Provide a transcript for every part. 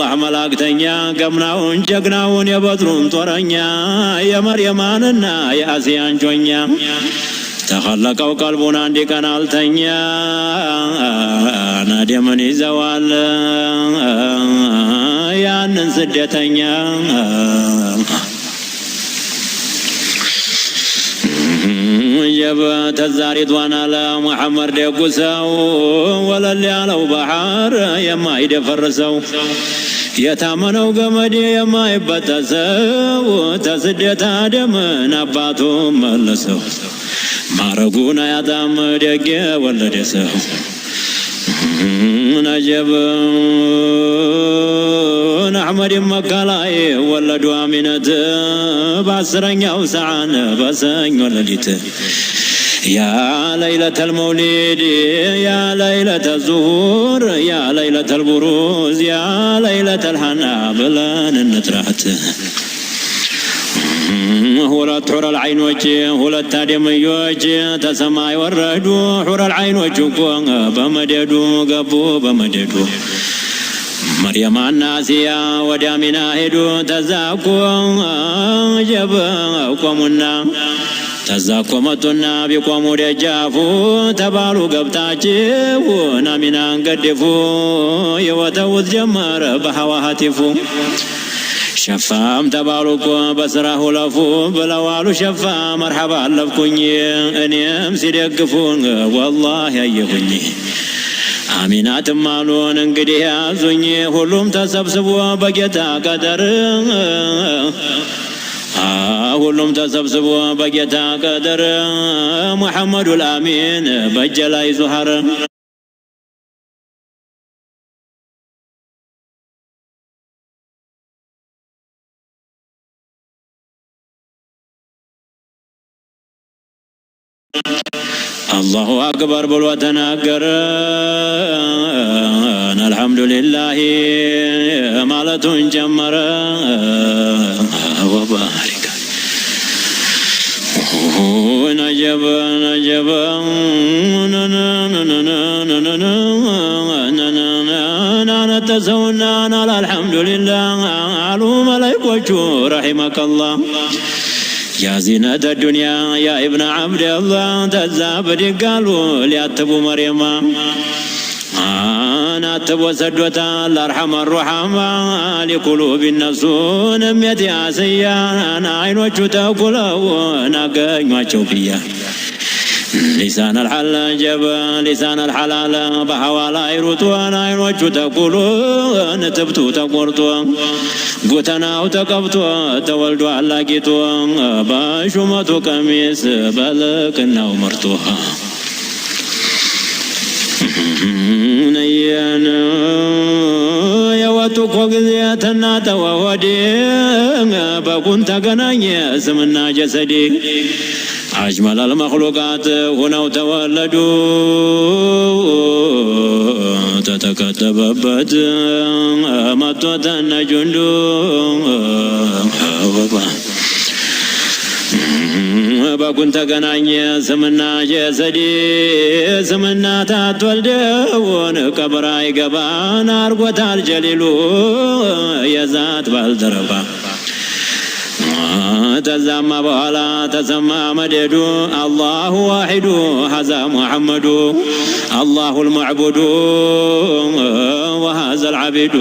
الله ملاكتنيا قمناون جقناون يبطرون طرنيا يا مريماننا يا أسيان جونيا تخلقوا قلبنا عندي كنال تنيا نادي مني زوال يا ننسد تنيا جب تزاري دوانا لا محمد ديقوساو ولا اللي على بحر يما يدفرسو يتامنو قمدي يما يبتسو تسديت آدم نباتو ملسو مارقونا يتام ديقي ولا ديسو نجب أحمد مكالاي ولا دوامينة بعسرن يوسعان بسن ولديت يا ليلة المولد يا ليلة الزهور يا ليلة البروز يا ليلة الحنا بلان النترات ሁለት حور العين وجه ሁለት አደመዮች ተሰማይ ወረዱ حور العين وجه በመደዱ ገቡ በመደዱ مريم الناسية ودامنا هدو تزاكو جب قومنا تزاكو متنا بقوم رجافو تبالو قبتاجفو نامنا قدفو يوتوذ جمر بحوا هاتفو شفام تبالوكو بسره لفو بلوالو شفا مرحبا لفكوني انيم سيدقفون والله يهوني አሚናት ማሉን እንግዲህ ያዙኝ ሁሉም ተሰብስቦ በጌታ ቀደር ሁሉም ተሰብስቦ በጌታ ቀደር ሙሐመዱል አሚን በጀላይ ዙሃር الله أكبر بالوتناقر الحمد لله مالة جمر وبارك نجب نجب نتسونا الحمد لله علو ملائكة رحمك الله يا زينة الدنيا يا ابن عبد الله تزابد قالوا لياتبوا مريم أنا أتبوا سدوتا الأرحم الرحمة لقلوب النسون ميتي عسيا أنا عين وجوتا قلوا ناقين وشوفيا لسان الحل جب لسان الحلال بحوالا يروتو أنا عين وجوتا قلوا نتبتو تقورتو قوتنا وتقبتو تولدو علاقيتو باشمتو كميس بلكنا ومرتوها نيانا يواتو قوزياتنا توودي بكنت قناني اسمنا جسدي أجمل المخلوقات هنا تولدوا تتكتببت مطوة جندو بكنت قناني سمنا جسدي سمنا تتولدون كبراي قبان أرقوة الجليلو يزاد بالدربا تزام بولا تسمى مددو الله واحد هذا محمد الله المعبود وهذا العبد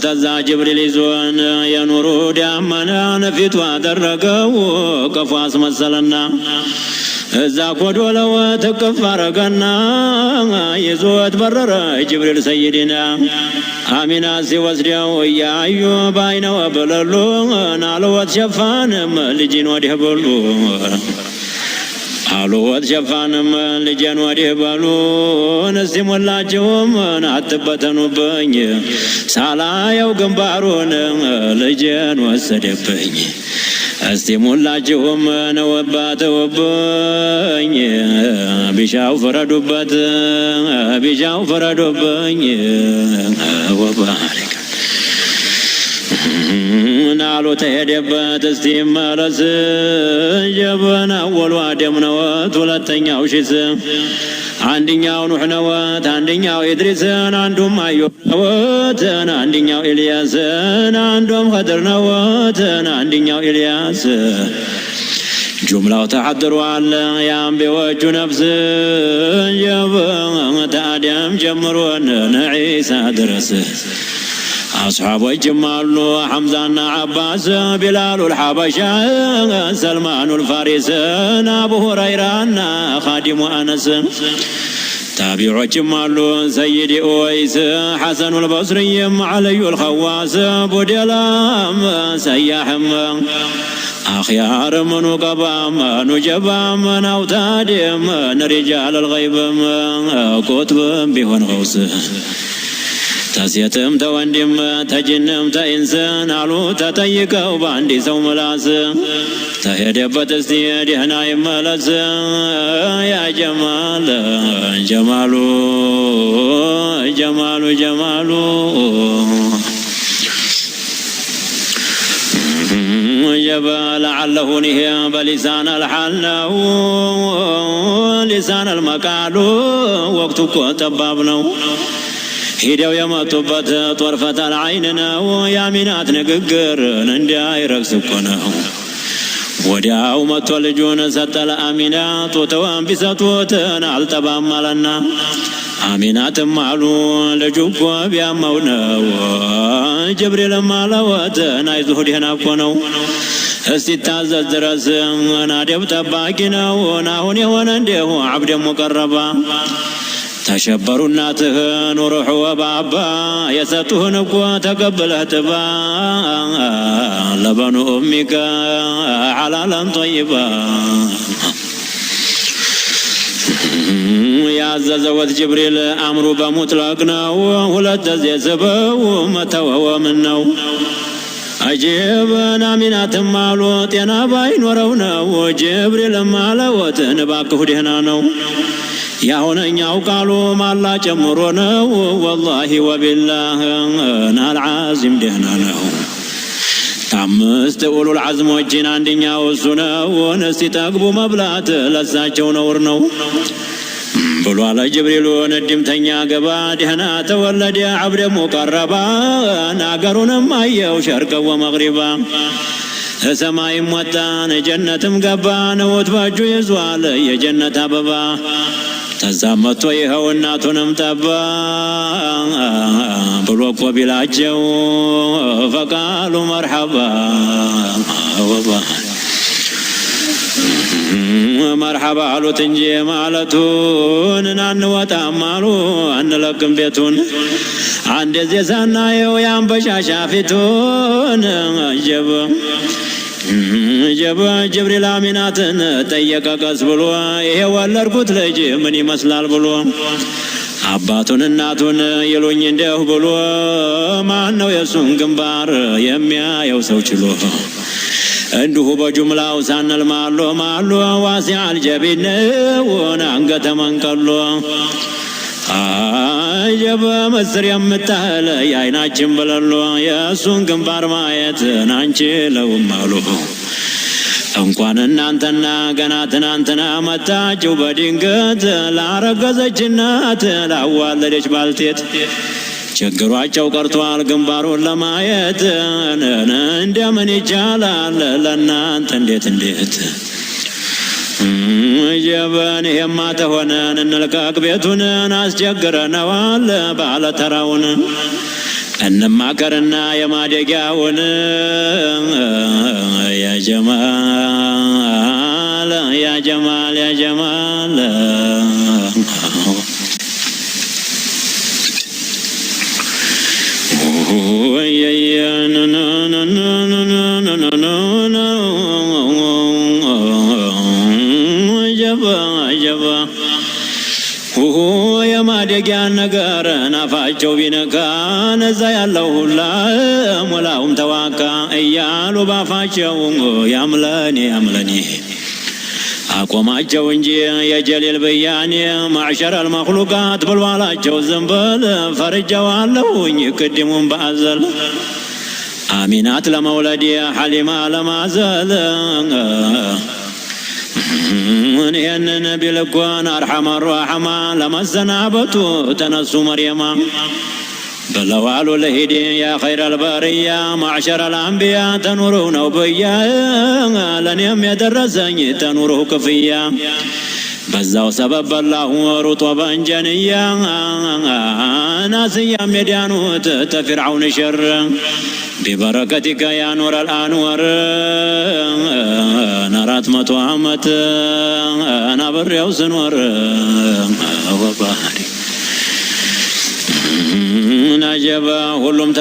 تزا جبريل زون يا نور دامنا نفيت وادرقوا كفاس مثلنا إذا قدوا لو تكفر قنا يزود برر جبريل سيدنا آمنا سوسديو يا أيوب أين وبللو نالوت شفانم لجين ودهبلو አሉወት ሸፋንም ልጄን ወዲህ በሉ እስቲ ሞላችሁም አትበተኑብኝ ሳላየው ግንባሩን ልጄን ወሰደብኝ እስቲ ሞላችሁም ነውባተውብኝ ቢሻው ፈረዱብኝ ወባሪክ ናሉ ተሄደበት እስቲ መለስ ጀበና ወሉ አደም ነው ሁለተኛው ሺስ አንደኛው ኑህ ነው አንደኛው ኢድሪስ አንዱም አዩብ ነው አንደኛው ኢልያስ አንዱም ኸድር ነው አንደኛው ኢልያስ ጁምላው ተሐድሯል የአንቢያዎቹ ነፍስ አዳም ጀምሮ ዒሳ ድረስ أصحابهم مالو حمزة عباس بلال الحبشة سلمان الفارس أبو هريرة خادم أنس تابعهم مالو سيدي أويس حسن البصري علي الخواس بودلام سياحم أخيار من قبام نجبام نوتادم رجال الغيب كتب بهن غوص تسيتم توندم تجنم تإنسان علو تتيكو باندي سو ملاس تهدبت استيدي هنا يملس يا جمال جمالو جمالو جمالو جبا لعله نهي بلسان الحال لسان المقال وقتك تبابنو ሂደው የመጡበት ጦርፈተ العين ነው ያሚናት ንግግር እንዳይረክስ እኮ ነው ወዲያው መጥቶ ልጁን ሰጠ ለአሚና ጡትዋን ቢሰጡት አልጠባም አለና አሚናትም አሉ ልጁ እኮ ቢያመው ነው ጅብሪልም አለወት አይዞህ ደህና እኮ ነው እስቲታዘዝ ድረስ ናደብ ጠባቂ ነው አሁን የሆነ እንዲሁ አብደ ሙቀረባ تشبروا الناتهن وروحوا بابا يساتوهن قوة تقبله تبا لبن أمك حلالا طيبا يا زوج جبريل أمر بمطلقنا ولد زي سبا متوه منه أجيب نامينات مالوت ينا باين ورونا وجبريل مالوت نباكه دهنانو يا هنا يعقلوا ما لا جمرنا والله وبالله نال عازم دهنا تعمست أولو العزم وجين عندنا وسنا ونسي تقبو مبلات لساتشو نورنو بلو على جبريل وندم تنيا قبا دهنا تولد يا عبد مقربا ناقرنا مايا وشرقا ومغربا سماي موتان جنة مقبان وتفاجو يزوال يا جنة أببا تزامتو يهو الناتونم تبا بلوك وبلاجو فقالوا مرحبا مرحبا علو تنجي مالتون نانو وتعمالو أن لكم بيتون عند زيسانا يو ينبشا شافتون جب جب جبريل آميناتن تيكا قصبلو إيه والرقوت لجي مني مسلال بلو አባቱን እናቱን ይሉኝ እንደው ብሎ ማን ነው የሱን ግንባር የሚያየው ሰው ችሎ እንዲሁ በጅምላው ሳንል ማሎ ማሎ ዋሲዓል ጀቢን ወና አንገተ መንቀሎ አጀበ መስር የምታህል የአይናችን በለሎ የሱን ግንባር ማየት አንችለውም አሉ እንኳን እናንተና ገና ትናንትና መጣችሁ በድንገት ላረገዘች እናት ላዋለደች ባልቴት ችግሯቸው ቀርቷል ግንባሩን ለማየት እንደምን ይቻላል ለእናንተ እንዴት ጀበን የማ ተሆነን እንልቀቅ ቤቱን አስቸግረነዋል ባለተራውን እንማከርና የማደጊያውን ያ ጀማል ያ ጀማል ያ ጀማል የማደጊያ ነገር ናፋቸው ቢነካ ነዛ ያለው ሁላ ሞላውም ተዋካ እያሉ ባፋቸው ያምለኔ ያምለኔ አቆማቸው እንጂ የጀሊል ብያኔ ማዕሸር አልመክሉቃት ብሏላቸው ዝንበል ፈርጀዋለሁኝ ቅድሙን በአዘል አሚናት ለመውለድ ሐሊማ ለማዘል ይህንን ቢልኮን አርሐመ ራሕማ ለመሰናበቱ ተነሱ መርየማ በለዋሉ ለሂድ ያ ኸይረል በርያ ማዕሸረል አንቢያ ተኑሩህ ነው ብያ ለእኔም የደረሰኝ ተኑሩህ ክፍያ በዛው ሰበብ በላሁ ሩጦ በእንጀንያ ናስያም የዳኑት ተፊርዓውን ሸር ቢበረከቲከ ያ ኑረል አንወር 400 ዓመት አብሬው ስኖር ወባህሪ ናጀባ ሁሉም